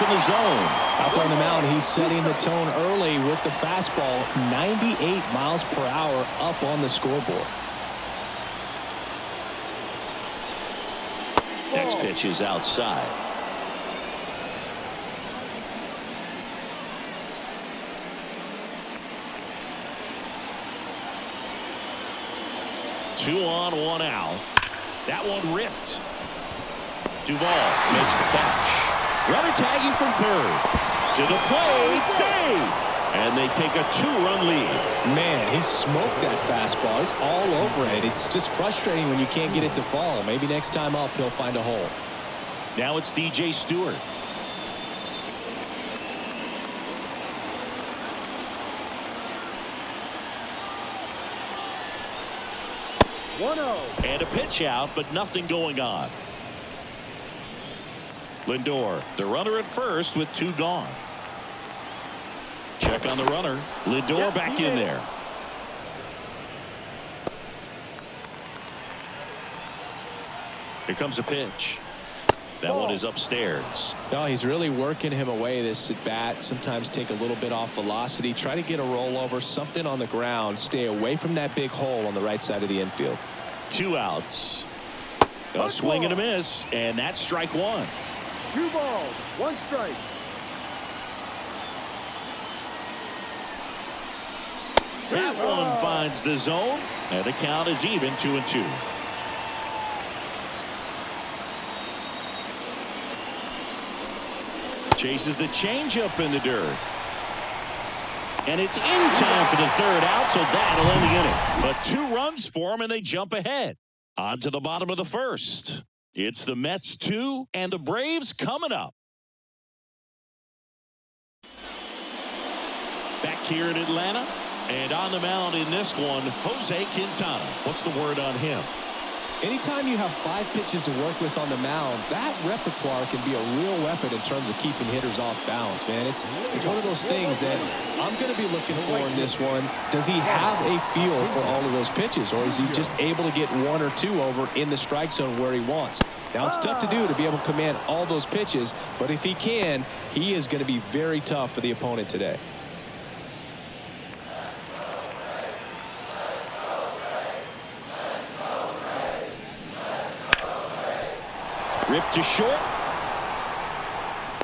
in the zone. Up on the mound, he's setting the tone early with the fastball. 98 miles per hour up on the scoreboard. Next pitch is outside. Two on, one out. That one ripped. Duvall makes the catch. Runner tagging from third. To the plate. Save. And they take a 2-run lead. Man, he smoked that fastball. He's all over it. It's just frustrating when you can't get it to fall. Maybe next time up he'll find a hole. Now it's DJ Stewart. And a pitch out, but nothing going on. Lindor, the runner at first with two gone. Check on the runner. Lindor back in there. Here comes a pitch. That one is upstairs. No, he's really working him away this at bat. Sometimes take a little bit off velocity. Try to get a rollover, something on the ground. Stay away from that big hole on the right side of the infield. 2 outs. A swing and a miss, and that's strike one. 2 balls, 1 strike. That one finds the zone, and the count is even 2-2. Chases the changeup in the dirt. And it's in time for the third out, so that'll end the inning. But 2 runs for them, and they jump ahead. On to the bottom of the first. It's the Mets 2 and the Braves coming up. Back here in Atlanta. And on the mound in this one, Jose Quintana. What's the word on him? Anytime you have 5 pitches to work with on the mound, that repertoire can be a real weapon in terms of keeping hitters off balance, man. It's one of those things that I'm going to be looking for in this one. Does he have a feel for all of those pitches, or is he just able to get 1 or 2 over in the strike zone where he wants? Now, it's tough to do to be able to command all those pitches, but if he can, he is going to be very tough for the opponent today. Ripped to short.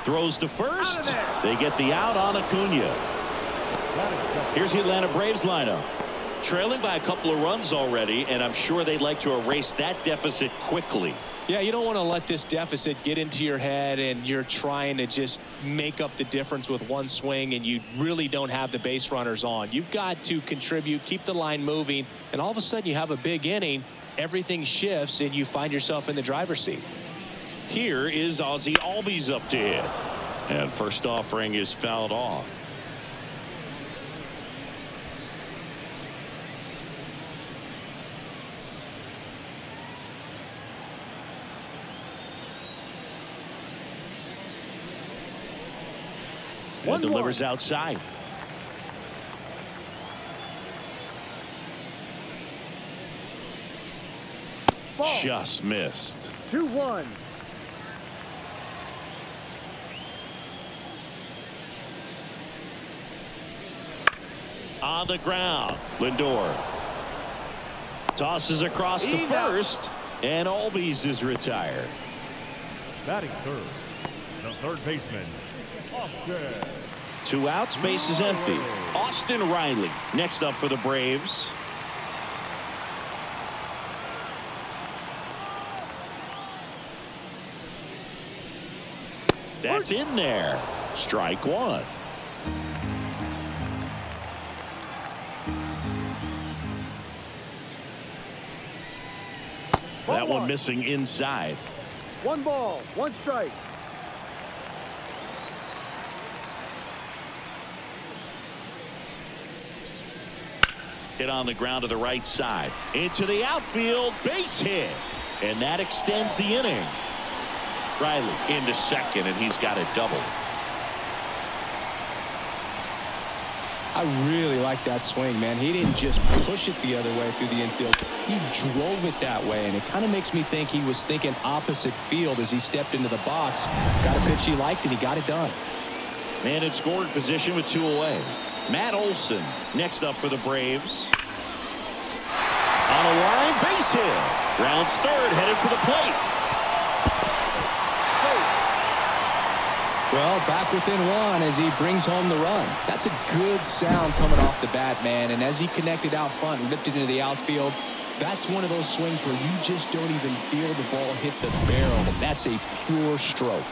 Throws to first. They get the out on Acuna. Here's the Atlanta Braves lineup. Trailing by a couple of runs already, and I'm sure they'd like to erase that deficit quickly. Yeah, you don't want to let this deficit get into your head and you're trying to just make up the difference with one swing and you really don't have the base runners on. You've got to contribute, keep the line moving, and all of a sudden you have a big inning, everything shifts, and you find yourself in the driver's seat. Here is Ozzie Albies up to hit. And first offering is fouled off. And delivers outside. Ball. Just missed. 2-1. On the ground, Lindor tosses across to first, and Albies is retired. Batting third, the third baseman, Austin. 2 outs, base is empty. Austin Riley next up for the Braves. That's in there. Strike one. That one missing inside. 1 ball, 1 strike. Hit on the ground to the right side. Into the outfield, base hit. And that extends the inning. Riley into second, and he's got a double. I really like that swing, man. He didn't just push it the other way through the infield. He drove it that way, and it kind of makes me think he was thinking opposite field as he stepped into the box. Got a pitch he liked, and he got it done. Man in scoring position with 2 away. Matt Olson next up for the Braves. On a line, base hit. Rounds third, headed for the plate. Well, back within 1 as he brings home the run. That's a good sound coming off the bat, man. And as he connected out front and ripped it into the outfield, that's one of those swings where you just don't even feel the ball hit the barrel. That's a pure stroke.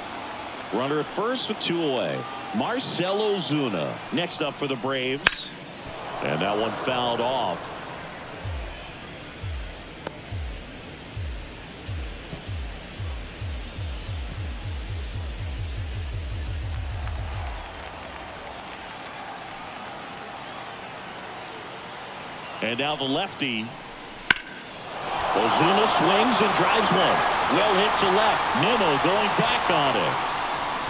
Runner at first with 2 away. Marcell Ozuna next up for the Braves. And that one fouled off. And now the lefty. Ozuna swings and drives one. Well hit to left. Nimmo going back on it.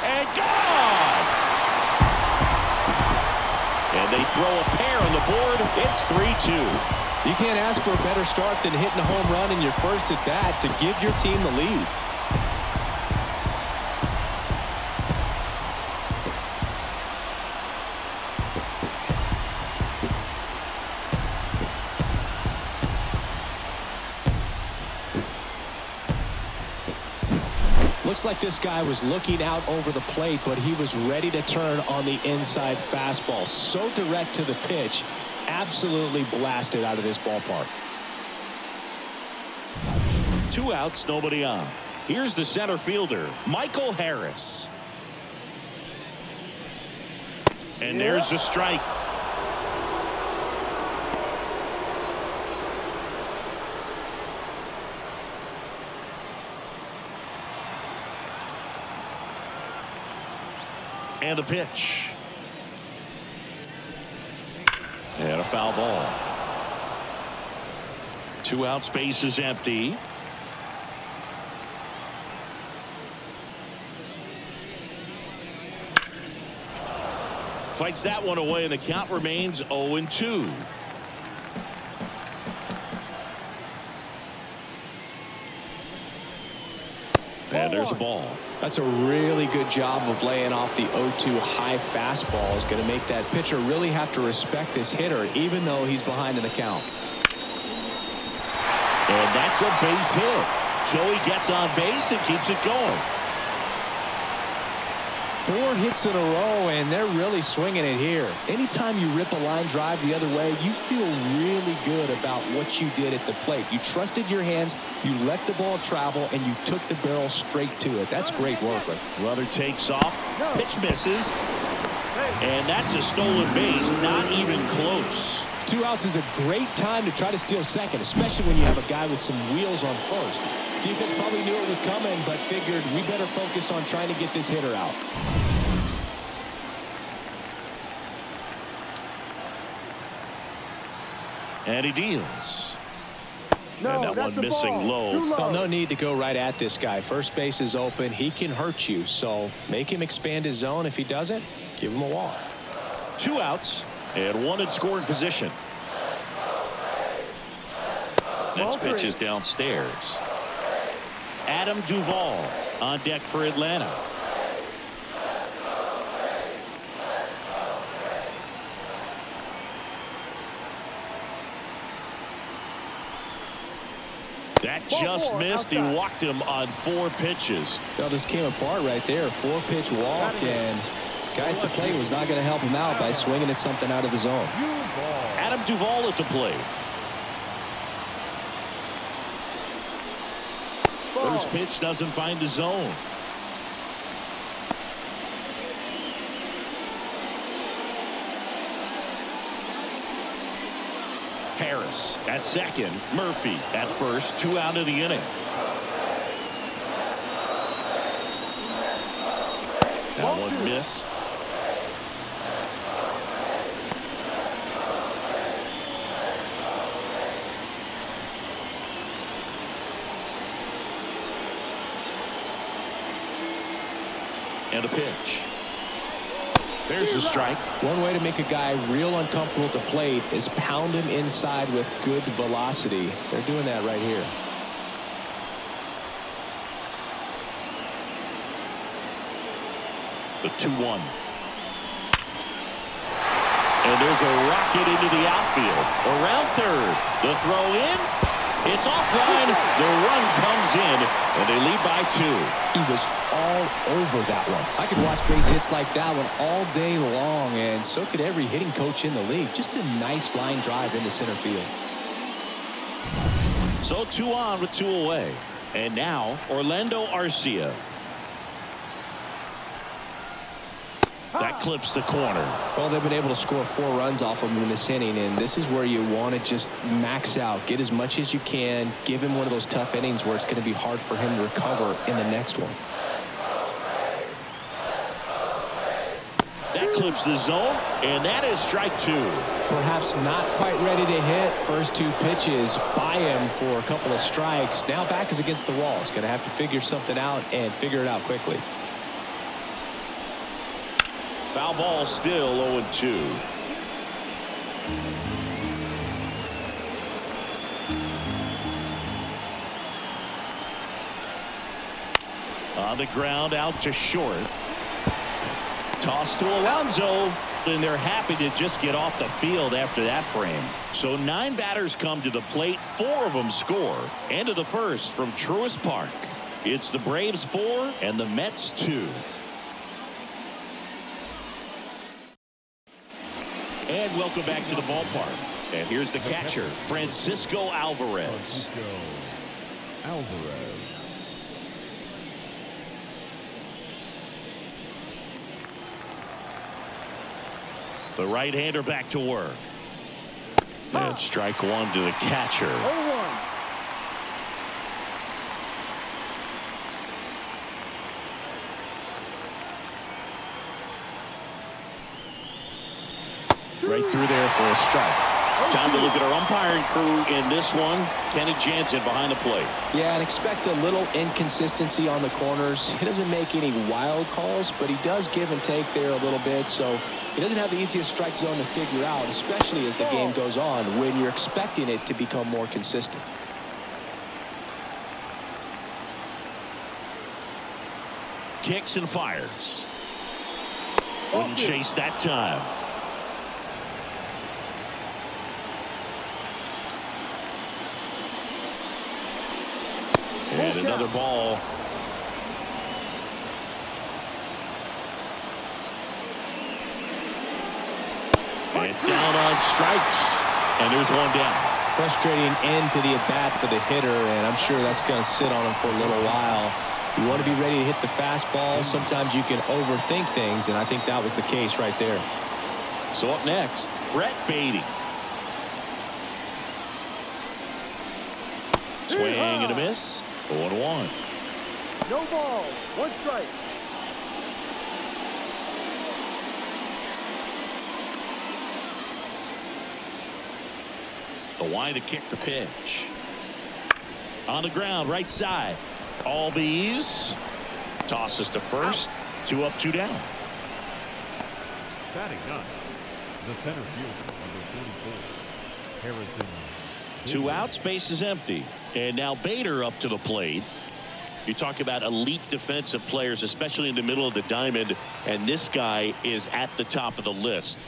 And gone! And they throw a pair on the board. It's 3-2. You can't ask for a better start than hitting a home run in your first at bat to give your team the lead. Looks like this guy was looking out over the plate, but he was ready to turn on the inside fastball. So direct to the pitch, absolutely blasted out of this ballpark. 2 outs, nobody on. Here's the center fielder, Michael Harris. And there's the strike. And a pitch. And a foul ball. 2 outs, base is empty. Fights that one away, and the count remains 0-2. And there's a ball. That's a really good job of laying off the 0-2 high fastball. Is going to make that pitcher really have to respect this hitter, even though he's behind in the count. And that's a base hit. Joey gets on base and keeps it going. 4 hits in a row, and they're really swinging it here. Anytime you rip a line drive the other way, you feel really good about what you did at the plate. You trusted your hands, you let the ball travel, and you took the barrel straight to it. That's great work. Runner takes off, pitch misses, and that's a stolen base, not even close. 2 outs is a great time to try to steal second, especially when you have a guy with some wheels on first. Defense probably knew it was coming, but figured we better focus on trying to get this hitter out. And he deals. No, and that that's one a missing ball. low. Too low. Well, no need to go right at this guy. First base is open. He can hurt you, so make him expand his zone. If he doesn't, give him a walk. 2 outs and 1 in scoring position. Next pitch is downstairs. Adam Duvall on deck for Atlanta. That just missed. He walked him on 4 pitches. Well, just came apart right there. 4-pitch walk, and guy at the plate was not going to help him out by swinging at something out of the zone. Adam Duvall at the plate. First pitch doesn't find the zone. Harris at second. Murphy at first. 2 out of the inning. That one missed. And a pitch. There's the strike. One way to make a guy real uncomfortable at the plate is pound him inside with good velocity. They're doing that right here. The 2-1. And there's a rocket into the outfield. Around third. The throw in. It's offline. The run comes in, and they lead by 2. He was all over that one. I could watch base hits like that one all day long, and so could every hitting coach in the league. Just a nice line drive into center field. So 2 on with 2 away. And now Orlando Arcia. That clips the corner. Well, they've been able to score 4 runs off of him in this inning, and this is where you want to just max out. Get as much as you can. Give him one of those tough innings where it's going to be hard for him to recover in the next one. That clips the zone, and that is strike 2. Perhaps not quite ready to hit. First 2 pitches by him for a couple of strikes. Now back is against the wall. He's going to have to figure something out and figure it out quickly. Foul ball, still 0-2. On the ground, out to short. Toss to Alonso, and they're happy to just get off the field after that frame. So 9 batters come to the plate, 4 of them score. End of the first from Truist Park. It's the Braves 4 and the Mets 2. And welcome back to the ballpark. And here's the catcher, Francisco Alvarez. The right-hander back to work. And strike 1 to the catcher. 0-1. Right through there for a strike. Time to look at our umpiring crew in this one. Kenny Jansen behind the plate. Yeah, and expect a little inconsistency on the corners. He doesn't make any wild calls, but he does give and take there a little bit. So he doesn't have the easiest strike zone to figure out, especially as the game goes on when you're expecting it to become more consistent. Kicks and fires. Wouldn't chase that time. And another ball. And down on strikes. And there's 1 down. Frustrating end to the at-bat for the hitter, and I'm sure that's going to sit on him for a little while. You want to be ready to hit the fastball. Sometimes you can overthink things, and I think that was the case right there. So up next, Brett Beatty. Swing and a miss. 0-1. No balls. 1 strike. The wind to kick the pitch. On the ground, right side. Albies tosses to first. 2 up, 2 down. Batting 9, the center fielder, number 44, Harrison. 2 outs, base is empty. And now Bader up to the plate. You talk about elite defensive players, especially in the middle of the diamond, and this guy is at the top of the list.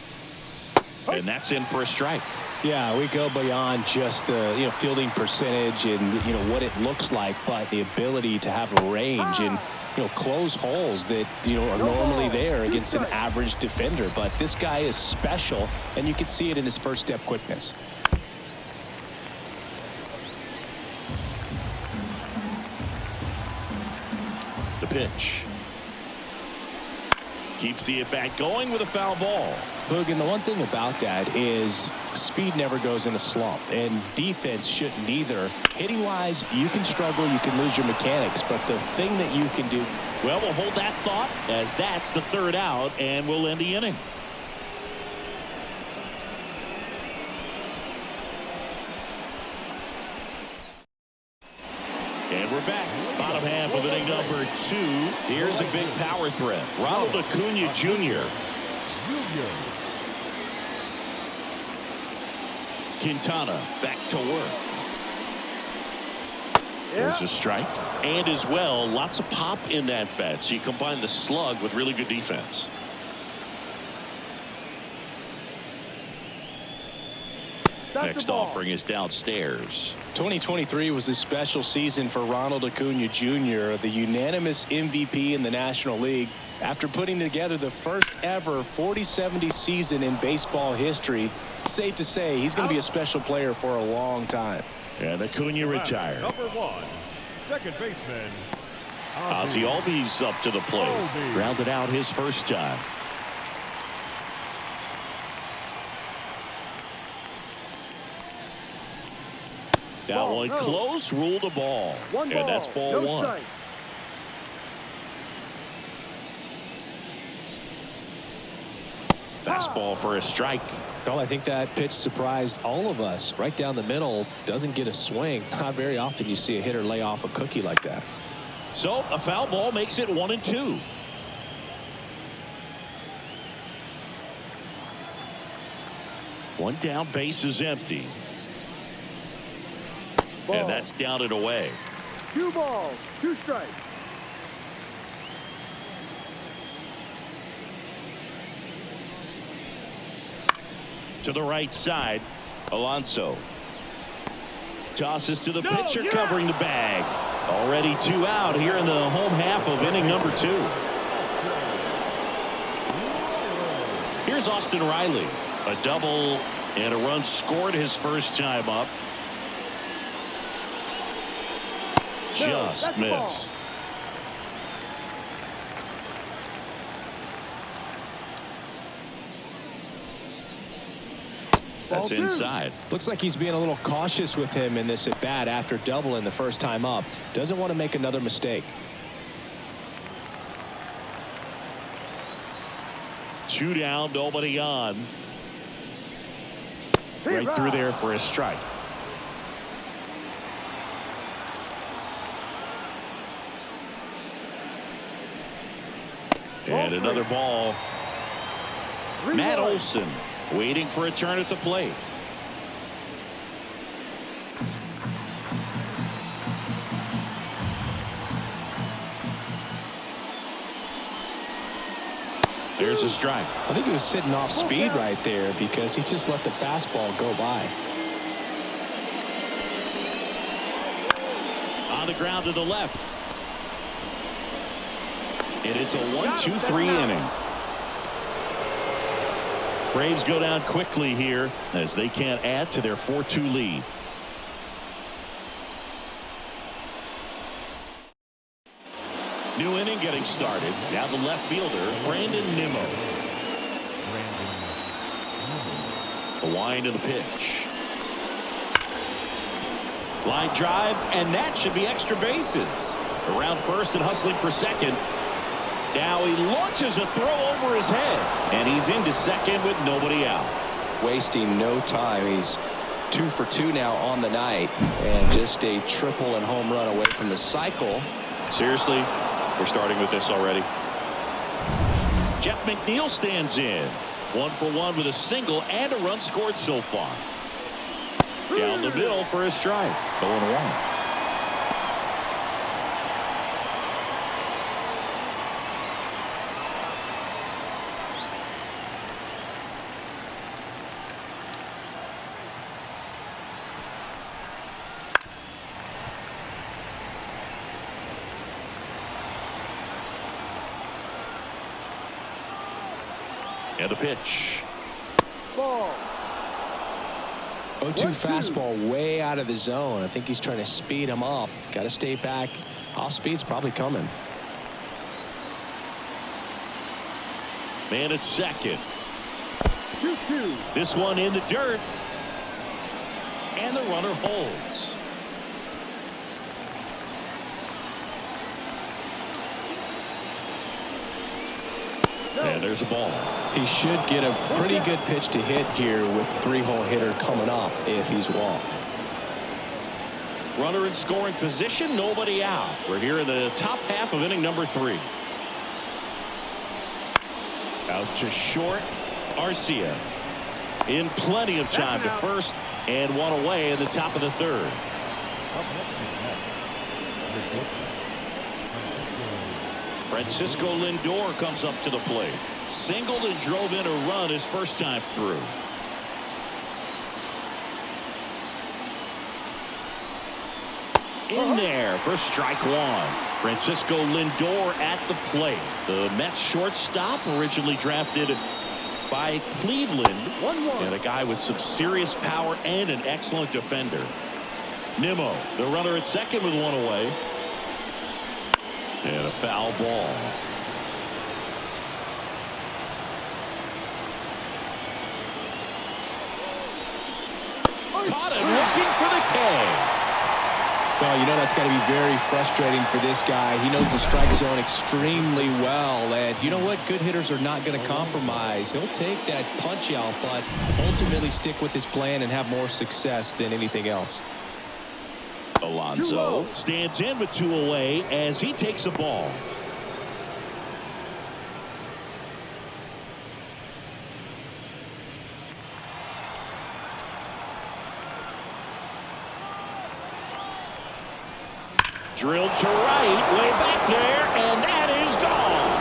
And that's in for a strike. Yeah, we go beyond just the fielding percentage and what it looks like, but the ability to have a range and close holes that are normally there against an average defender. But this guy is special, and you can see it in his first step quickness. The pitch. Keeps the at-bat going with a foul ball. Boog, and the one thing about that is speed never goes in a slump, and defense shouldn't either. Hitting-wise, you can struggle, you can lose your mechanics, but the thing that you can do... Well, we'll hold that thought as that's the 3rd out, and we'll end the inning. And we're back. Bottom half of inning number 2. Here's a big power threat. Ronald Acuna Jr. Jr. Quintana back to work. Yeah. There's a strike. And as well, lots of pop in that bat. So you combine the slug with really good defense. That's Next the ball. offering is downstairs. 2023 was a special season for Ronald Acuna Jr., the unanimous MVP in the National League. After putting together the first ever 40-70 season in baseball history, safe to say he's going to be a special player for a long time. And Acuna retired. Number 1, second baseman, Ozzie Albies up to the plate. Albies. Grounded out his first time. That Ball, one no. close, ruled a ball. One ball. And that's ball No one. strike. Fastball for a strike. Well, I think that pitch surprised all of us. Right down the middle, doesn't get a swing. Not very often you see a hitter lay off a cookie like that. So a foul ball makes it 1-2. One down, base is empty. Ball. And that's down and away. 2 balls, 2 strikes. To the right side, Alonso tosses to the No, pitcher, yeah. covering the bag. Already 2 out here in the home half of inning number 2. Here's Austin Riley. A double and a run scored his first time up. Just that's the ball. missed. That's Ball 2. inside. Looks like he's being a little cautious with him in this at bat after doubling the first time up. Doesn't want to make another mistake. 2 down, nobody on. Right through there for a strike. And another ball. Matt Olson waiting for a turn at the plate. There's a strike. I think he was sitting off speed right there because he just let the fastball go by. On the ground to the left. And it's a 1-2-3 inning. Braves go down quickly here as they can't add to their 4-2 lead. New inning getting started. Now the left fielder, Brandon Nimmo. A wind of the pitch. Line drive, and that should be extra bases. Around first and hustling for second. Now he launches a throw over his head, and he's into second with nobody out. Wasting no time. He's 2 for 2 now on the night, and just a triple and home run away from the cycle. Seriously, we're starting with this already. Jeff McNeil stands in. 1 for 1 with a single and a run scored so far. Down the middle for a strike. 0-1. And a pitch. Ball. 0-2 fastball way out of the zone. I think he's trying to speed him up. Got to stay back. Off speed's probably coming. Man at second. 2-2. This one in the dirt. And the runner holds. And there's a ball. He should get a pretty good pitch to hit here with 3-hole hitter coming up if he's walked. Runner in scoring position, nobody out. We're here in the top half of inning number 3. Out to short. Arcia in plenty of time to first, and one away in the top of the third. Francisco Lindor comes up to the plate. Singled and drove in a run his first time through. In there for strike one. Francisco Lindor at the plate. The Mets shortstop, originally drafted by Cleveland, 1-1. and a guy with some serious power and an excellent defender. Nimmo, the runner at second with one away. And a foul ball. Caught it, looking for the K. Well, you know that's got to be very frustrating for this guy. He knows the strike zone extremely well. And you know what? Good hitters are not going to compromise. He'll take that punch out, but ultimately stick with his plan and have more success than anything else. Alonso stands in with two away as he takes a ball. Drilled to right, way back there, and that is gone.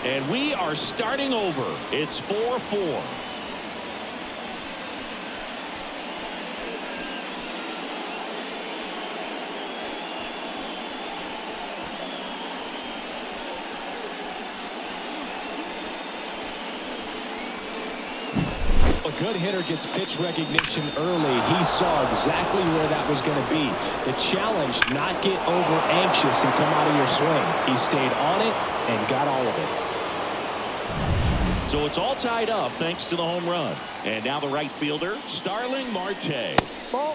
And we are starting over. It's 4-4. A good hitter gets pitch recognition early. He saw exactly where that was going to be. The challenge, not get over anxious and come out of your swing. He stayed on it and got all of it. So it's all tied up thanks to the home run. And now the right fielder, Starling Marte.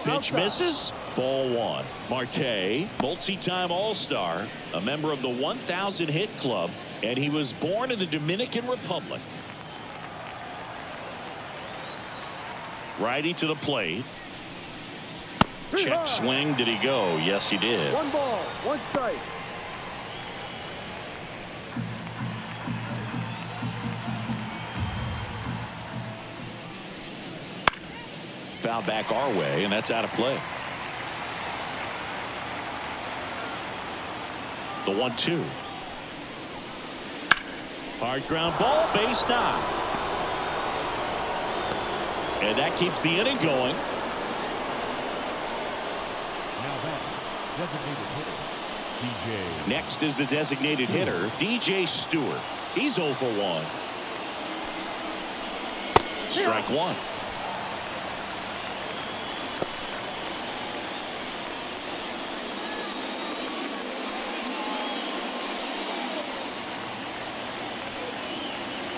Pitch misses. Ball one. Marte, multi-time All-Star, a member of the 1,000 hit club, and he was born in the Dominican Republic. Righty to the plate. Check swing. Did he go? Yes, he did. 1 ball, 1 strike. Foul back our way, and that's out of play. The 1-2. Hard ground ball, base knock. And that keeps the inning going. Now that designated hitter, DJ. Next is the designated hitter, DJ Stewart. He's 0 for 1. Strike one.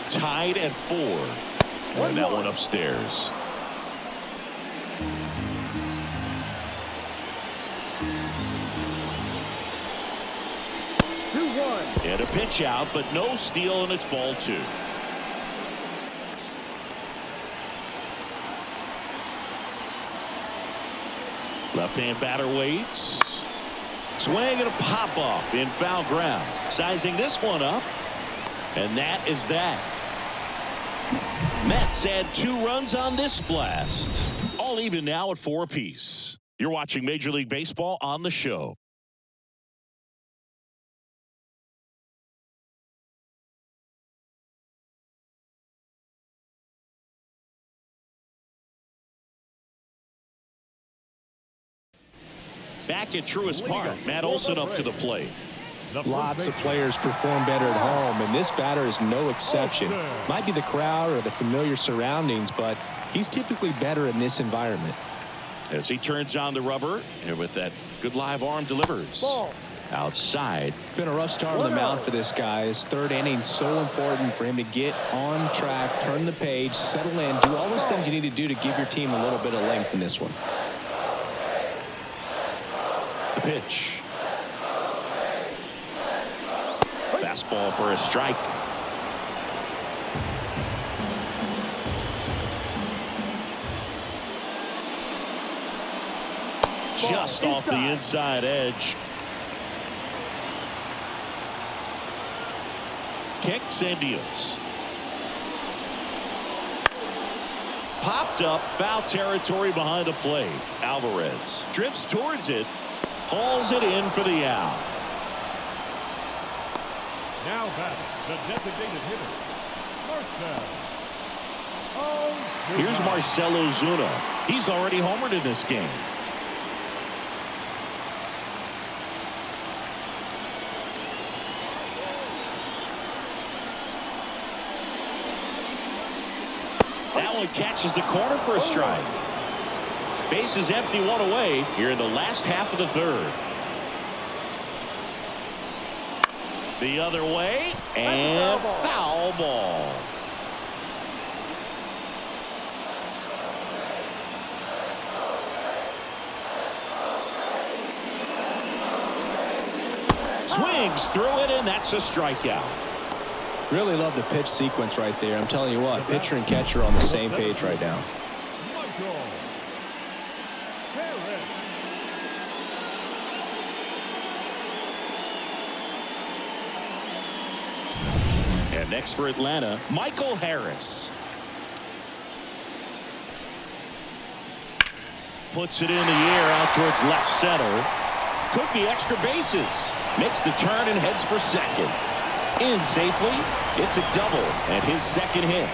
Tied at 4. And that one upstairs. And a pitch out, but no steal, and it's ball 2. Left-hand batter waits. Swing and a pop-off in foul ground. Sizing this one up. And that is that. Mets had 2 runs on this blast. All even now at 4 apiece. You're watching Major League Baseball on the show. Back at Truist Park, Matt Olson up to the plate. Lots of players perform better at home, and this batter is no exception. Might be the crowd or the familiar surroundings, but he's typically better in this environment. As he turns on the rubber, and with that good live arm delivers. Outside. Been a rough start on the mound for this guy. His 3rd inning so important for him to get on track, turn the page, settle in, do all those things you need to do to give your team a little bit of length in this one. The pitch. Fastball for a strike. Just off the inside edge. kicks and deals. Popped up, foul territory behind the plate. Alvarez drifts towards it, hauls it in for the out. Now back, the designated hitter, Marcell. Oh, Here's Marcell Ozuna. He's already homered in this game. That one catches the corner for a strike. Base is empty, one away here in the last half of the third. The other way, and foul ball. Swings through it, and that's a strikeout. Really love the pitch sequence right there. I'm telling you what, pitcher and catcher are on the same page right now. And next for Atlanta, Michael Harris. Puts it in the air out towards left center. Could be extra bases. Makes the turn and heads for second. In safely. It's a double and his second hit.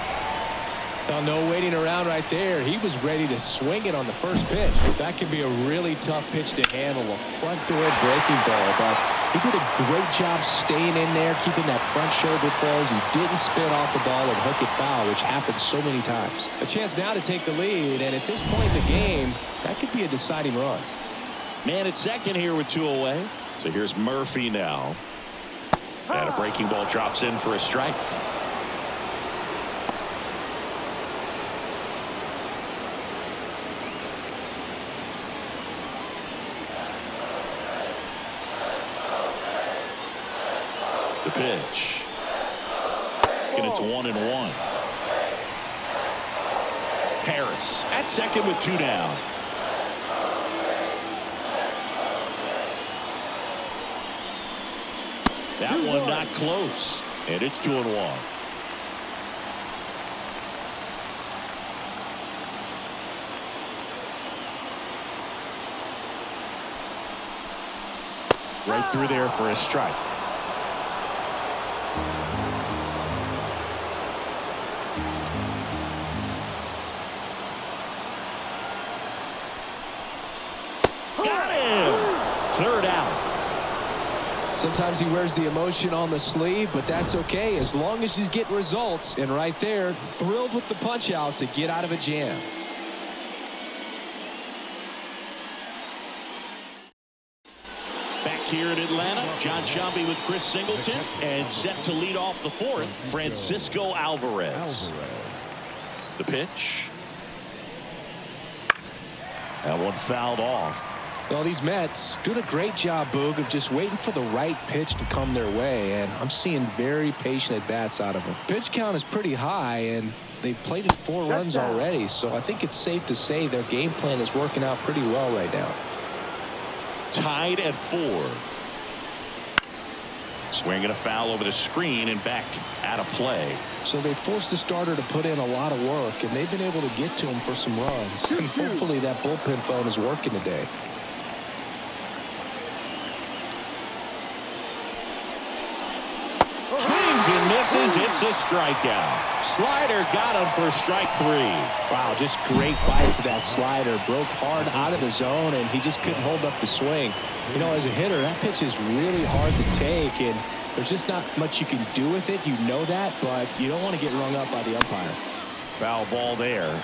Now, no waiting around right there. He was ready to swing it on the first pitch. That can be a really tough pitch to handle, a front door breaking ball. But he did a great job staying in there, keeping that front shoulder closed. He didn't spin off the ball and hook it foul, which happens so many times. A chance now to take the lead, and at this point in the game, that could be a deciding run. Man at second here with two away. So here's Murphy now. And a breaking ball drops in for a strike. The pitch. And it's 1-1. Harris at second with two down. That one not close. And it's 2-1. Right through there for a strike. Got him! Third out. Sometimes he wears the emotion on the sleeve, but that's okay as long as he's getting results. And right there, thrilled with the punch out to get out of a jam. Back here in Atlanta, John Sciambi with Chris Singleton, and set to lead off the fourth, Francisco Alvarez. The pitch. That one fouled off. Well, these Mets doing a great job, Boog, of just waiting for the right pitch to come their way, and I'm seeing very patient at-bats out of them. Pitch count is pretty high, and they've played it 4 runs already, so I think it's safe to say their game plan is working out pretty well right now. Tied at 4. Swinging a foul over the screen and back out of play. So they forced the starter to put in a lot of work, and they've been able to get to him for some runs. And hopefully that bullpen phone is working today. Swings and misses. It's a strikeout. Slider got him for strike 3. Wow, just great bite to that slider. Broke hard out of the zone, and he just couldn't hold up the swing. You know, as a hitter, that pitch is really hard to take, and there's just not much you can do with it. You know that, but you don't want to get rung up by the umpire. Foul ball there.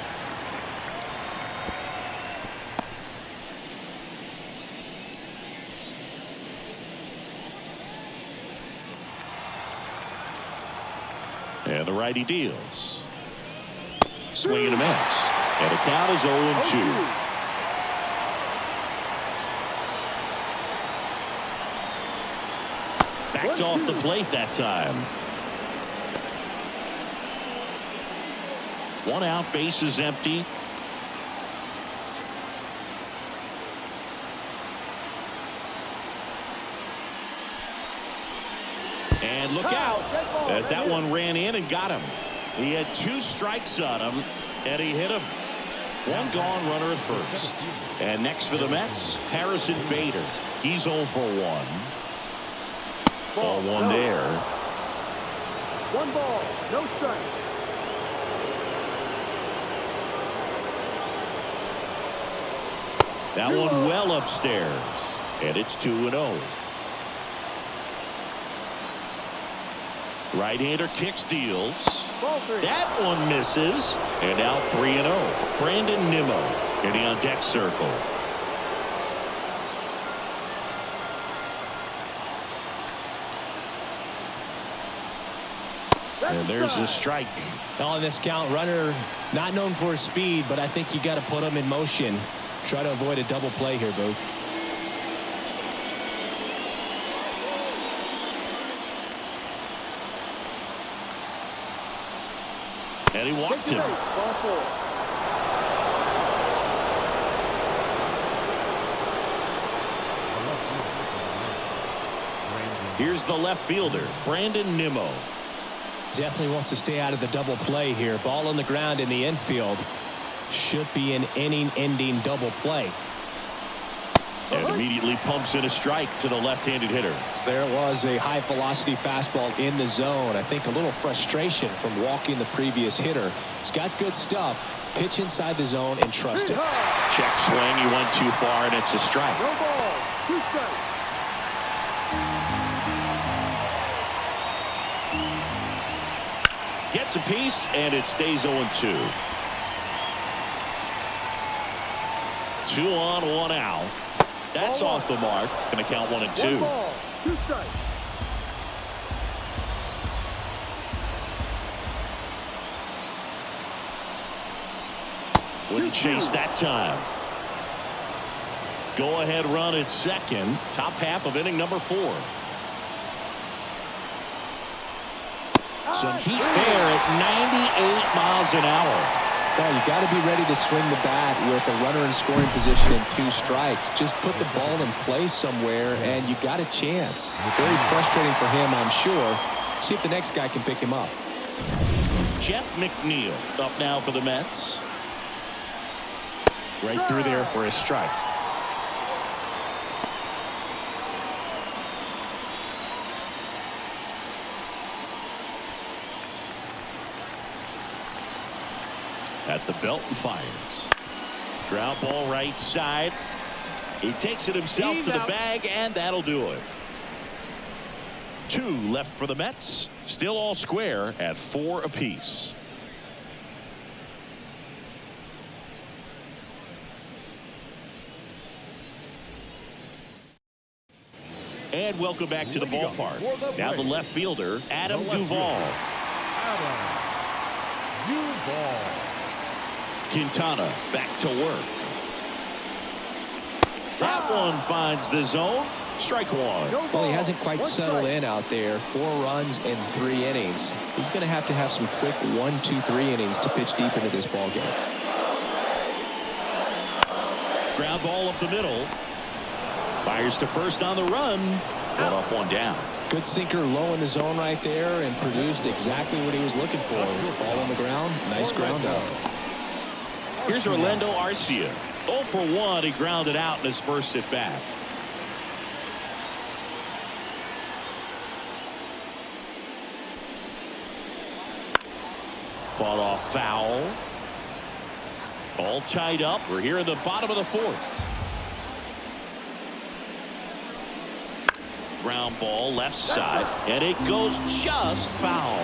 And the righty deals. Swing and a miss. And the count is 0-2. Backed off the plate that time. 1 out, base is empty. And look out, as that one ran in and got him. He had 2 strikes on him, and he hit him. 1 gone, runner at first. And next for the Mets, Harrison Bader. He's 0 for 1. Ball 1 there. 1 ball, no strike. That one well upstairs, and it's 2-0. Right-hander kicks, deals. Ball 3. That one misses, and now 3-0. Brandon Nimmo getting on deck circle. And there's the strike. On this count, runner not known for his speed, but I think you got to put him in motion. Try to avoid a double play here, Boo. And he walked him. Ball 4. Here's the left fielder, Brandon Nimmo. Definitely wants to stay out of the double play here. Ball on the ground in the infield. Should be an inning-ending double play. And immediately pumps in a strike to the left-handed hitter. There was a high-velocity fastball in the zone. I think a little frustration from walking the previous hitter. He's got good stuff. Pitch inside the zone and trust it. Check swing. He went too far, and it's a strike. No ball, 2 strikes. Gets a piece, and it stays 0-2. 2 on, 1 out. That's off the mark. Going to count 1 and 2. 1 ball, 2 strikes. Wouldn't chase that time. Go ahead run at second. Top half of inning number 4. Some heat there at 98 miles an hour. Well, you got to be ready to swing the bat with a runner in scoring position and 2 strikes. Just put the ball in place somewhere, and you got a chance. Very frustrating for him, I'm sure. See if the next guy can pick him up. Jeff McNeil up now for the Mets. Right through there for a strike. At the belt and fires. Ground ball right side. He takes it himself to the bag, and that'll do it. 2 left for the Mets. Still all square at 4 apiece. And welcome back to the ballpark. Now the left fielder, Adam Duvall. Quintana back to work. That one finds the zone. Strike 1. Well, he hasn't quite settled in out there. 4 runs in 3 innings. He's going to have some quick 1, 2, 3 innings to pitch deep into this ball game. Ground ball up the middle. Fires to first on the run. 1 up, 1 down. Good sinker low in the zone right there and produced exactly what he was looking for. Ball on the ground. Nice ground out. Here's Orlando Arcia. 0 for 1. He grounded out in his first at bat. Fought off foul. All tied up. We're here in the bottom of the 4th. Ground ball left side, and it goes just foul.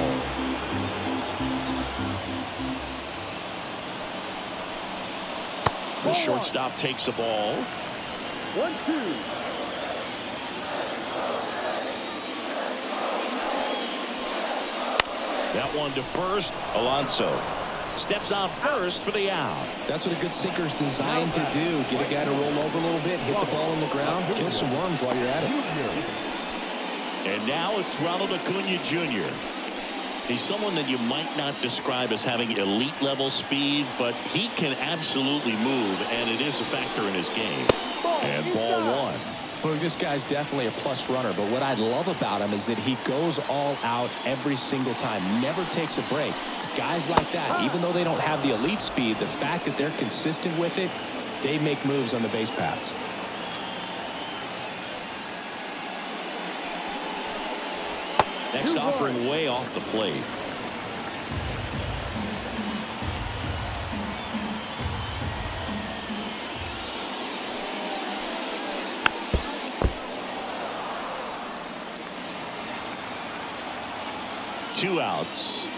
The shortstop takes the ball. 1-2. That one to first. Alonso steps out first for the out. That's what a good sinker's designed to do. Get a guy to roll over a little bit, hit the ball on the ground, kill some worms while you're at it. And now it's Ronald Acuna Jr. He's someone that you might not describe as having elite level speed, but he can absolutely move, and it is a factor in his game. And ball 1. Well, this guy's definitely a plus runner, but what I love about him is that he goes all out every single time, never takes a break. It's guys like that, even though they don't have the elite speed, the fact that they're consistent with it, they make moves on the base paths. Next offering way off the plate. Two outs.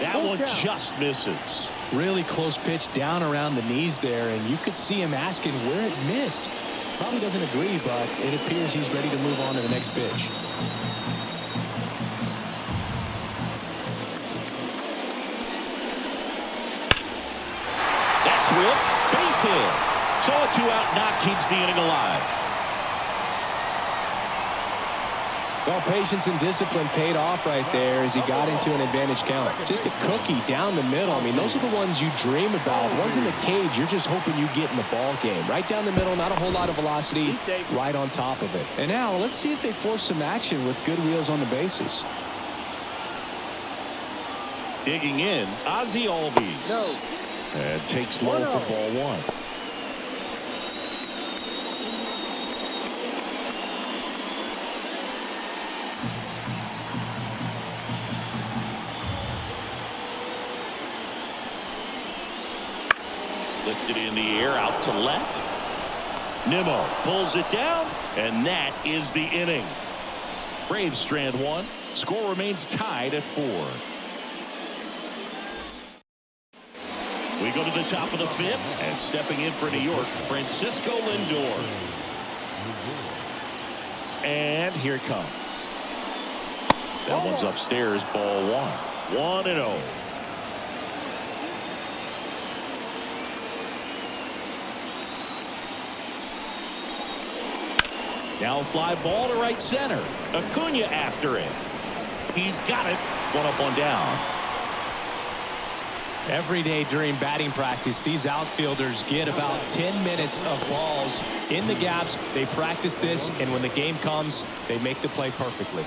That one just misses. Really close pitch down around the knees there, and you could see him asking where it missed. Probably doesn't agree, but it appears he's ready to move on to the next pitch. That's whipped. Base hit. So a 2-out knock keeps the inning alive. Well, patience and discipline paid off right there as he got into an advantage count. Just a cookie down the middle. I mean, those are the ones you dream about. Ones in the cage, you're just hoping you get in the ball game. Right down the middle, not a whole lot of velocity, right on top of it. And now, let's see if they force some action with good wheels on the bases. Digging in, Ozzie Albies. No. And takes low for ball one. Lifted in the air out to left. Nimmo pulls it down, and that is the inning. Braves strand one. Score remains tied at 4. We go to the top of the 5th, and stepping in for New York, Francisco Lindor. And here it comes. That one's upstairs, ball 1. 1-0. Now a fly ball to right center. Acuna after it. He's got it. 1 up, 1 down. Every day during batting practice, these outfielders get about 10 minutes of balls in the gaps. They practice this, and when the game comes, they make the play perfectly.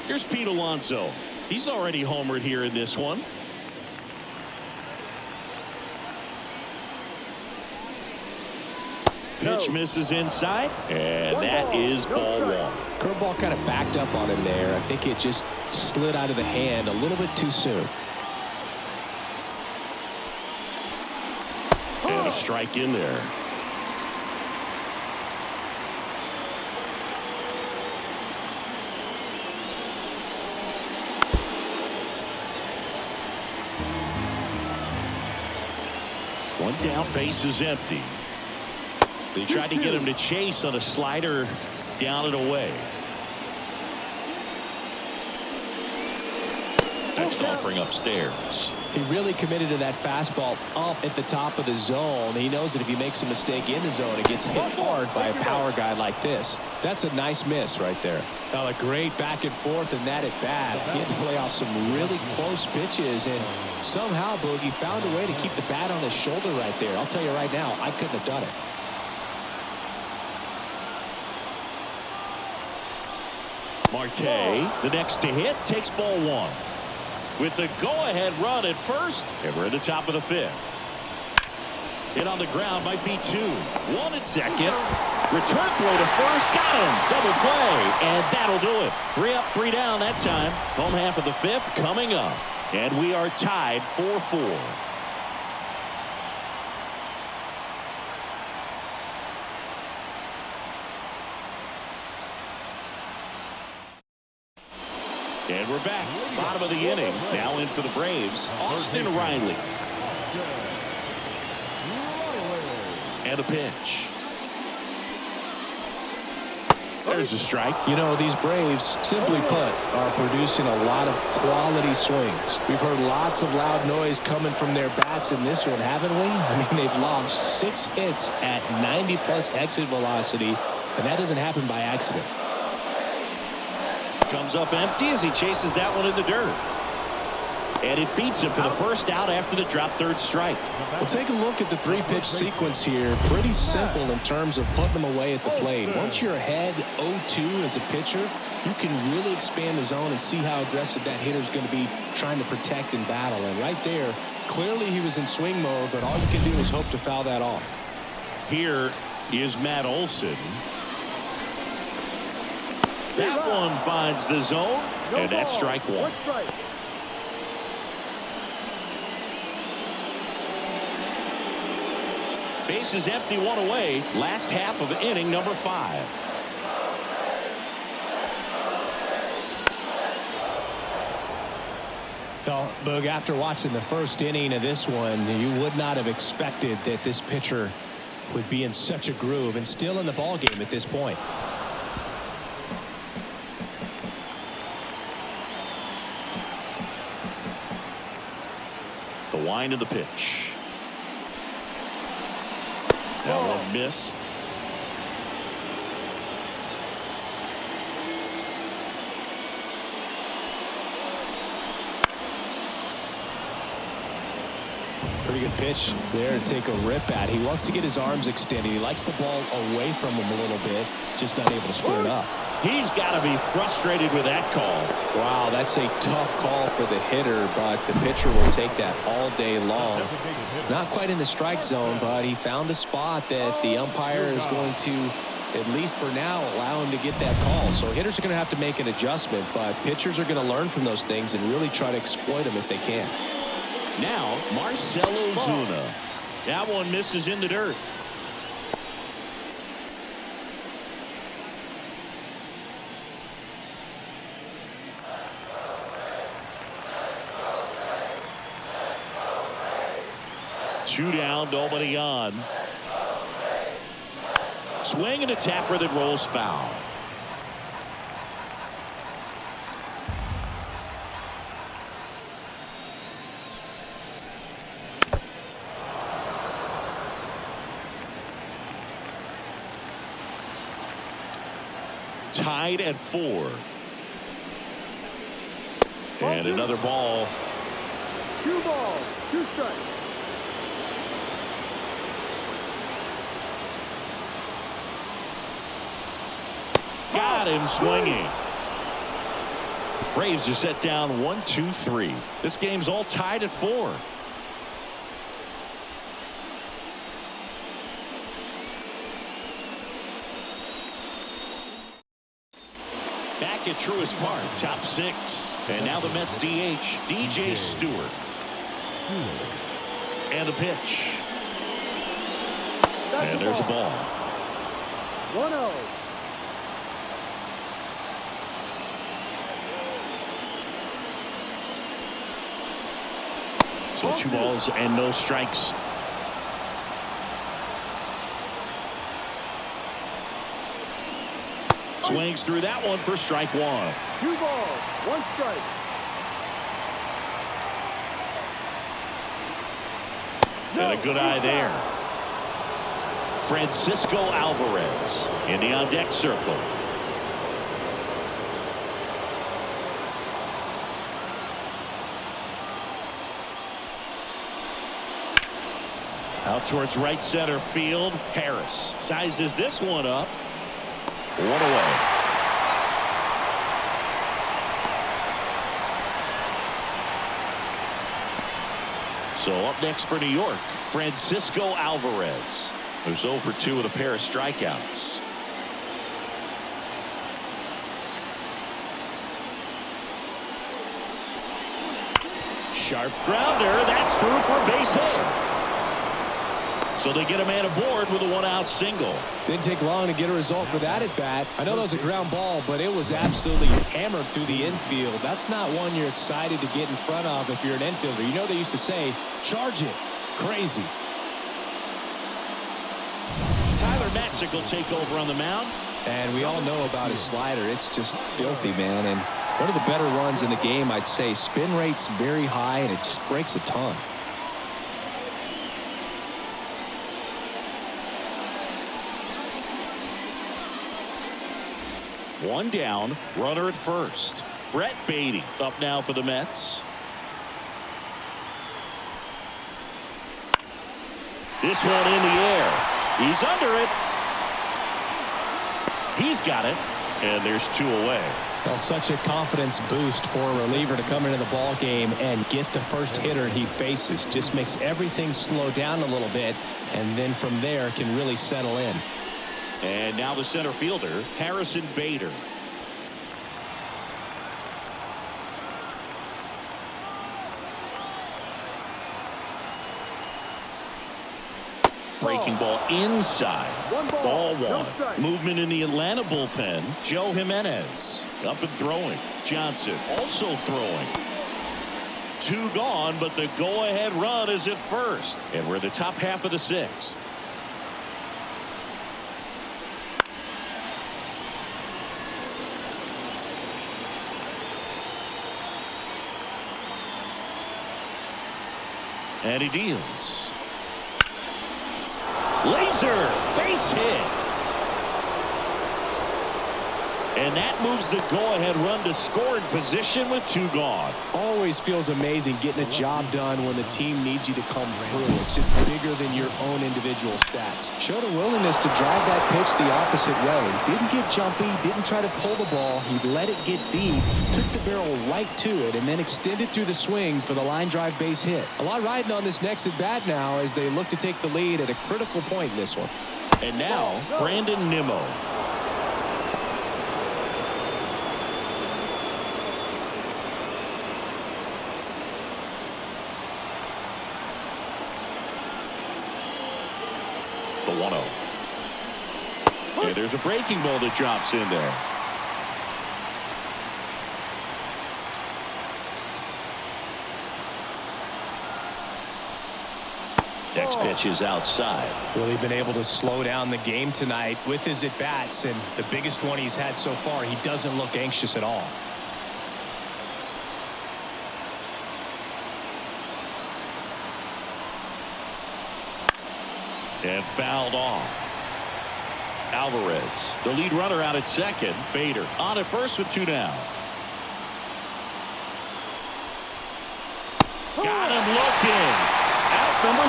Here's Pete Alonso. He's already homered here in this one. Pitch misses inside, and that is ball 1. Curveball kind of backed up on him there. I think it just slid out of the hand a little bit too soon. And a strike in there. One down, base is empty. They tried to get him to chase on a slider down and away. Next offering upstairs. He really committed to that fastball up at the top of the zone. He knows that if he makes a mistake in the zone, it gets hit hard by a power guy like this. That's a nice miss right there. Now a great back and forth and that at bat. He had to play off some really close pitches, and somehow Boogie found a way to keep the bat on his shoulder right there. I'll tell you right now, I couldn't have done it. Marte, the next to hit, takes ball 1. With the go-ahead run at first, and we're at the top of the 5th. Hit on the ground might be 2. 1 at second. Return throw to first. Got him. Double play. And that'll do it. 3 up, 3 down that time. Home half of the 5th coming up. And we are tied 4-4. And we're back. Bottom of the inning. Now in for the Braves, Austin Riley. And a pitch. There's a strike. You know, these Braves, simply put, are producing a lot of quality swings. We've heard lots of loud noise coming from their bats in this one, haven't we? I mean, they've logged 6 hits at 90+ exit velocity, and that doesn't happen by accident. Comes up empty as he chases that one in the dirt. And it beats him for the first out after the drop third strike. Well, take a look at the three-pitch sequence here. Pretty simple in terms of putting them away at the plate. Once you're ahead 0-2 as a pitcher, you can really expand the zone and see how aggressive that hitter is going to be trying to protect and battle. And right there, clearly he was in swing mode, but all you can do is hope to foul that off. Here is Matt Olson. That one finds the zone, and that's strike one. Base is empty, one away. Last half of inning number 5. Well, Boog, after watching the first inning of this one, you would not have expected that this pitcher would be in such a groove and still in the ball game at this point. The wind of the pitch. That one missed. Pretty good pitch there to take a rip at. He wants to get his arms extended. He likes the ball away from him a little bit, just not able to square it up. He's got to be frustrated with that call. Wow, that's a tough call for the hitter, but the pitcher will take that all day long. Not quite in the strike zone, but he found a spot that the umpire is going to, at least for now, allow him to get that call. So hitters are going to have to make an adjustment, but pitchers are going to learn from those things and really try to exploit them if they can. Now, Marcelo Zuna. That one misses in the dirt. Two down, nobody on. Swing and a tapper that rolls foul. Tied at 4. And another ball. 2 balls, 2 strikes. Got him swinging. Braves are set down 1-2-3. This game's all tied at 4. Back at Truist Park, top 6. And now the Mets DH, DJ Stewart. And a pitch. And there's a ball. 1-0. So 2 balls and no strikes. Swings through that one for strike 1. 2 balls, 1 strike. And a good eye there. Francisco Alvarez in the on deck circle. Out towards right center field. Harris sizes this one up. 1 away. So up next for New York, Francisco Alvarez, who's 0 for 2 with a pair of strikeouts. Sharp grounder. That's through for a base hit. So they get a man aboard with a 1-out single. Didn't take long to get a result for that at bat. I know that was a ground ball, but it was absolutely hammered through the infield. That's not one you're excited to get in front of if you're an infielder. You know they used to say, charge it. Crazy. Tyler Matzik will take over on the mound. And we all know about his slider. It's just filthy, man. And one of the better runs in the game, I'd say. Spin rate's very high, and it just breaks a ton. One down, runner at first. Brett Beatty up now for the Mets. This one in the air. He's under it. He's got it. And there's 2 away. Well, such a confidence boost for a reliever to come into the ball game and get the first hitter he faces. Just makes everything slow down a little bit, and then from there can really settle in. And now the center fielder, Harrison Bader. Breaking ball inside. Ball 1. Movement in the Atlanta bullpen. Joe Jimenez up and throwing. Johnson also throwing. 2 gone, but the go-ahead run is at first. And we're in the top half of the 6th. And he deals. Laser base hit. And that moves the go-ahead run to scoring position with 2 gone. Always feels amazing getting a job done when the team needs you to come through. It's just bigger than your own individual stats. Showed a willingness to drive that pitch the opposite way. Didn't get jumpy, didn't try to pull the ball. He let it get deep, took the barrel right to it, and then extended through the swing for the line drive base hit. A lot riding on this next at bat now as they look to take the lead at a critical point in this one. And now, Brandon Nimmo. The 1-0. And there's a breaking ball that drops in there. Next pitch is outside. Really been able to slow down the game tonight with his at-bats, and the biggest one he's had so far, he doesn't look anxious at all. And fouled off. Alvarez, the lead runner out at second. Bader on at first with 2 down. Got him looking. Out number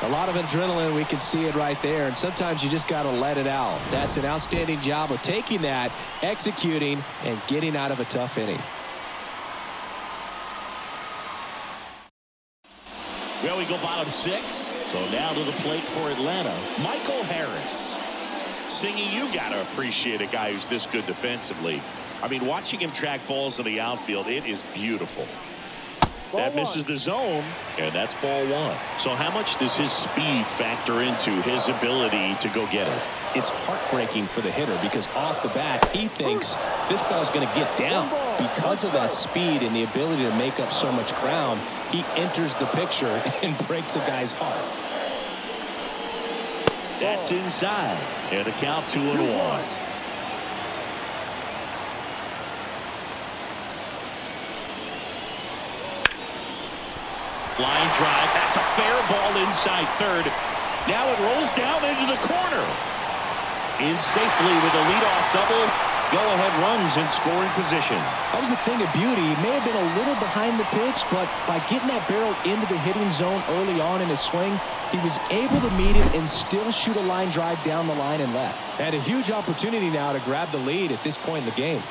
3. A lot of adrenaline, we can see it right there, and sometimes you just got to let it out. That's an outstanding job of taking that, executing, and getting out of a tough inning. Well, we go bottom 6. So now to the plate for Atlanta, Michael Harris. Singy, you got to appreciate a guy who's this good defensively. I mean, watching him track balls in the outfield, it is beautiful. That misses the zone, and that's ball 1. So how much does his speed factor into his ability to go get it? It's heartbreaking for the hitter because off the bat, he thinks this ball's going to get down. Because of that speed and the ability to make up so much ground, he enters the picture and breaks a guy's heart. That's inside, and the count 2-1. Line drive. That's a fair ball inside third. Now it rolls down into the corner. In safely with a leadoff double. Go-ahead runs in scoring position. That was a thing of beauty. He may have been a little behind the pitch, but by getting that barrel into the hitting zone early on in his swing, he was able to meet it and still shoot a line drive down the line and left. Had a huge opportunity now to grab the lead at this point in the game.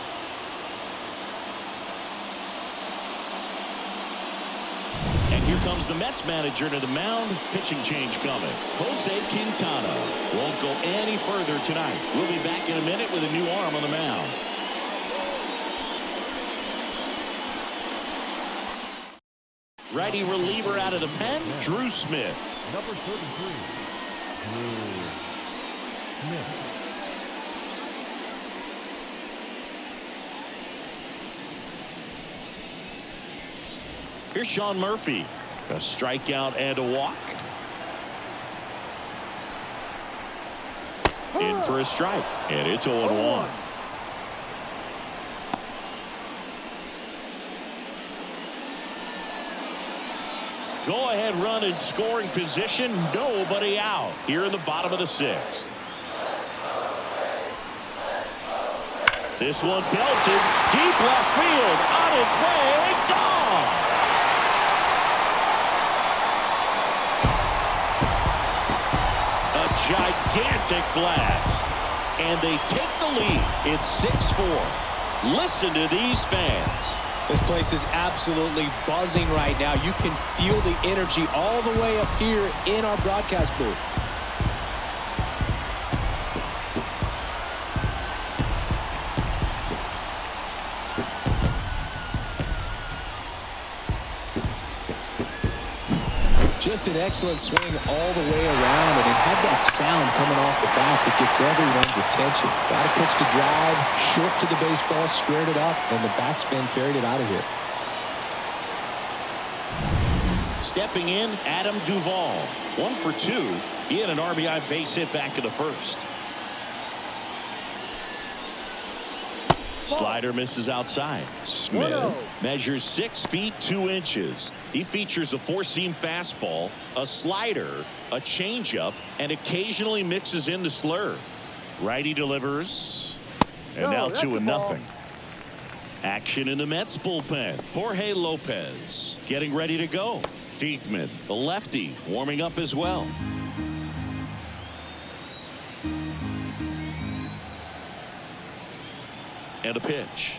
And here comes the Mets manager to the mound. Pitching change coming. Jose Quintana won't go any further tonight. We'll be back in a minute with a new arm on the mound. Righty reliever out of the pen, Drew Smith. Number 33, Drew Smith. Here's Sean Murphy. A strikeout and a walk. In for a strike. And it's 0-1. Go-ahead run in scoring position. Nobody out here in the bottom of the 6th. This one belted deep left field. On its way. Gone. gigantic blast. And they take the lead. It's 6-4. Listen to these fans. This place is absolutely buzzing right now. You can feel the energy all the way up here in our broadcast booth. Just an excellent swing all the way around, and it had that sound coming off the bat that gets everyone's attention. Got a pitch to drive, short to the baseball, squared it up, and the backspin carried it out of here. Stepping in, Adam Duvall. 1 for 2. He had an RBI base hit back in the first. Slider misses outside. Smith measures 6 feet 2 inches. He features a 4-seam fastball, a slider, a changeup, and occasionally mixes in the slurve. Righty delivers. And now 2-0. Action in the Mets bullpen. Jorge Lopez getting ready to go. Diekman, the lefty, warming up as well. And a pitch.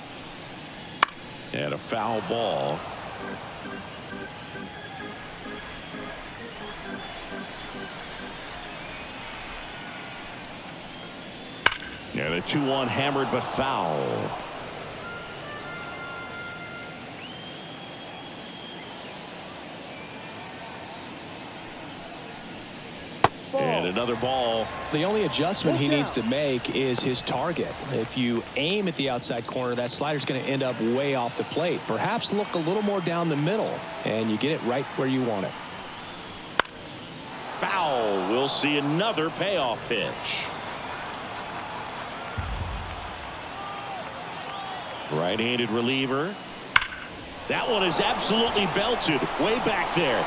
And a foul ball. And a 2-1 hammered but foul. And another ball. The only adjustment he needs to make is his target. If you aim at the outside corner, that slider's going to end up way off the plate. Perhaps look a little more down the middle, and you get it right where you want it. Foul. We'll see another payoff pitch. Right-handed reliever. That one is absolutely belted way back there.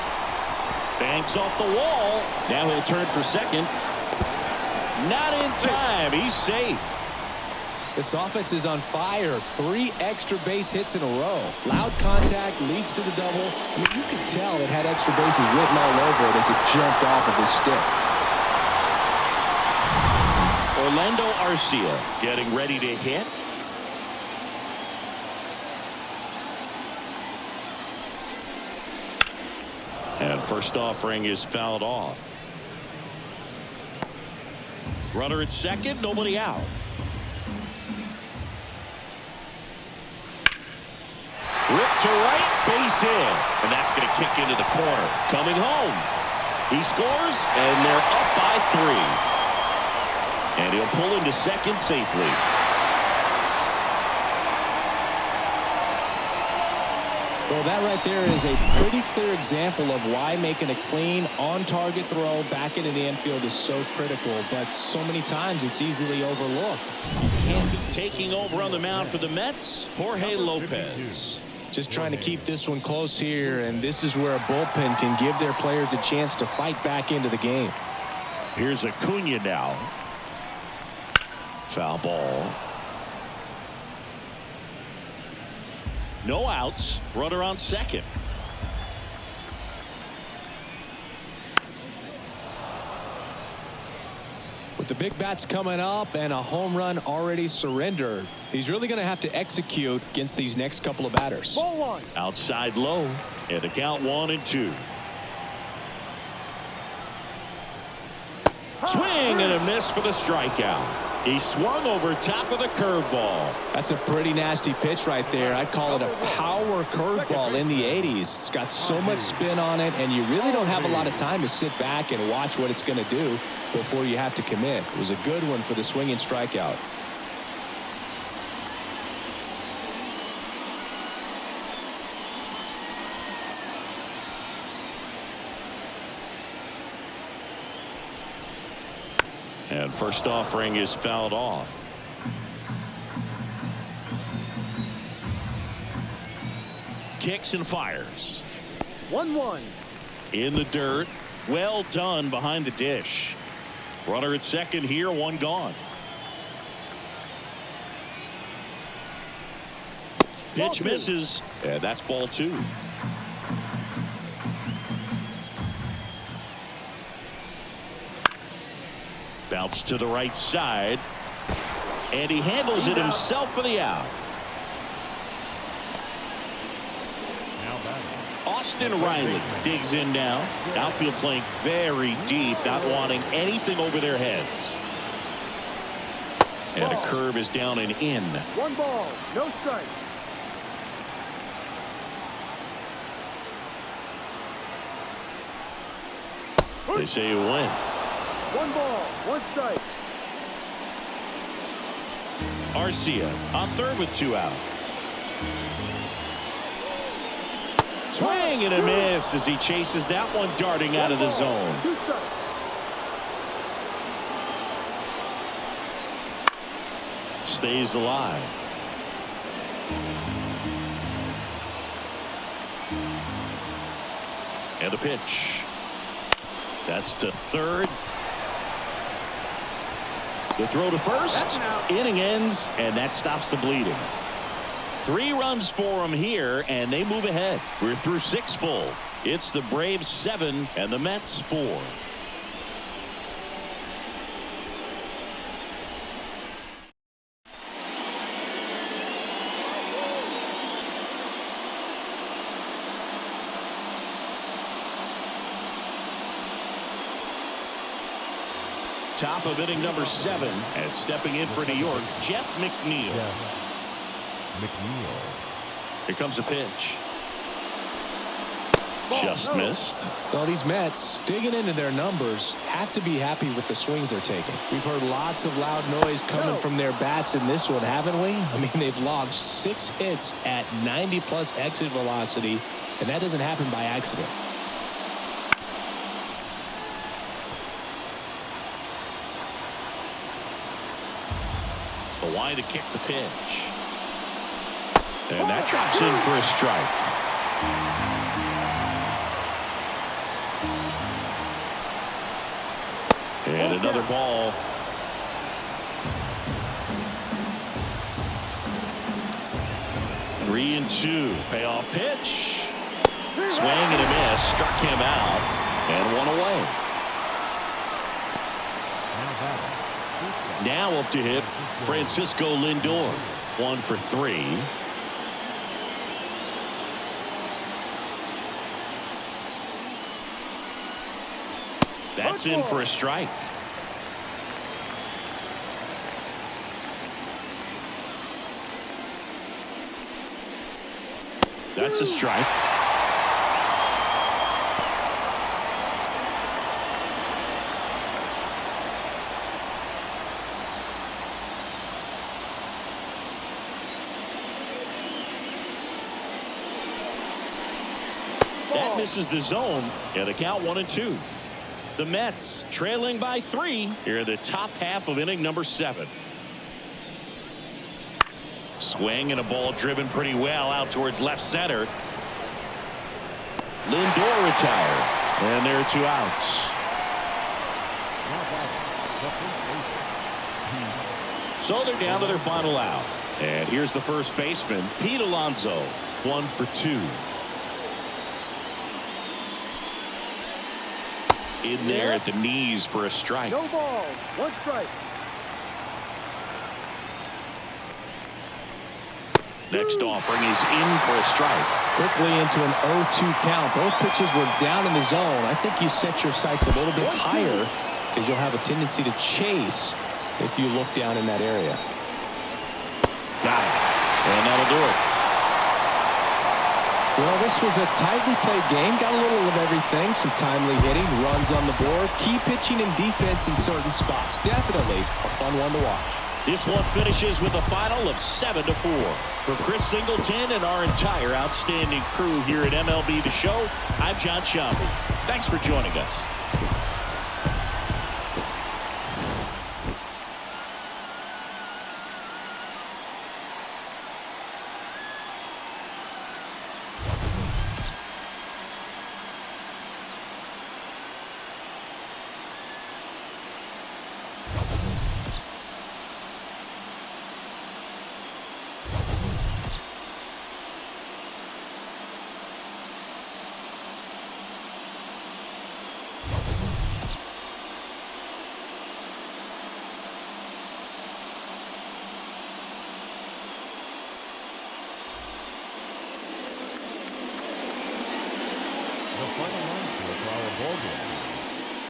Bangs off the wall. Now he'll turn for second. Not in time. He's safe. This offense is on fire. 3 extra base hits in a row. Loud contact leads to the double. I mean, you could tell it had extra bases written all over it as it jumped off of his stick. Orlando Arcia getting ready to hit. And first offering is fouled off. Runner at second, nobody out. Ripped to right, base hit. And that's going to kick into the corner. Coming home. He scores, and they're up by 3. And he'll pull into second safely. Well, that right there is a pretty clear example of why making a clean, on-target throw back into the infield is so critical. But so many times it's easily overlooked. You can't be taking over on the mound for the Mets, Jorge Lopez. Just trying to keep this one close here, and this is where a bullpen can give their players a chance to fight back into the game. Here's Acuna now. Foul ball. No outs. Runner on second. With the big bats coming up and a home run already surrendered, he's really going to have to execute against these next couple of batters. Ball 1. Outside low. And the count 1-2. Swing and a miss for the strikeout. He swung over top of the curveball. That's a pretty nasty pitch right there. I'd call it a power curveball in the 80s. It's got so much spin on it, and you really don't have a lot of time to sit back and watch what it's going to do before you have to commit. It was a good one for the swinging strikeout. And first offering is fouled off. Kicks and fires. 1-1. In the dirt. Well done behind the dish. Runner at second here, 1 gone. Pitch misses. And that's ball 2. Bounce to the right side. And he handles it himself for the out. Now batting. Austin Riley digs in now. Outfield playing very deep, not wanting anything over their heads. And a curve is down and in. 1 ball, no strikes. They say you win. 1 ball, 1 strike. Arcia on third with 2 out. Swing and a miss as he chases that one darting out of the zone. 2 strikes. Stays alive. And a pitch. That's to third. The throw to first. Inning ends, and that stops the bleeding. 3 runs for him here, and they move ahead. We're through 6 full. It's the Braves 7 and the Mets 4. Top of inning number 7, and stepping in for New York, Jeff McNeil. McNeil. Here comes a pitch. Just missed. Well, these Mets, digging into their numbers, have to be happy with the swings they're taking. We've heard lots of loud noise coming from their bats in this one, haven't we? I mean, they've logged 6 hits at 90+ exit velocity, and that doesn't happen by accident. The line to kick the pitch. And that drops in for a strike. And another ball. Three and 2. Payoff pitch. Swing and a miss. Struck him out. And 1 away. Now up to hit Francisco Lindor. 1 for 3. That's in for a strike. That's a strike. That misses the zone, and the count 1 and 2. The Mets trailing by 3 here in the top half of inning number 7. Swing and a ball driven pretty well out towards left center. Lindor retired, and there are 2 outs. So they're down to their final out. And here's the first baseman, Pete Alonso, 1 for 2. In there at the knees for a strike. No balls, 1 strike. Next offering is in for a strike. Quickly into an 0-2 count. Both pitches were down in the zone. I think you set your sights a little bit higher because you'll have a tendency to chase if you look down in that area. Got it. And that'll do it. Well, this was a tightly played game. Got a little of everything. Some timely hitting, runs on the board, key pitching and defense in certain spots. Definitely a fun one to watch. This one finishes with a final of 7-4. For Chris Singleton and our entire outstanding crew here at MLB The Show, I'm John Sciambi. Thanks for joining us.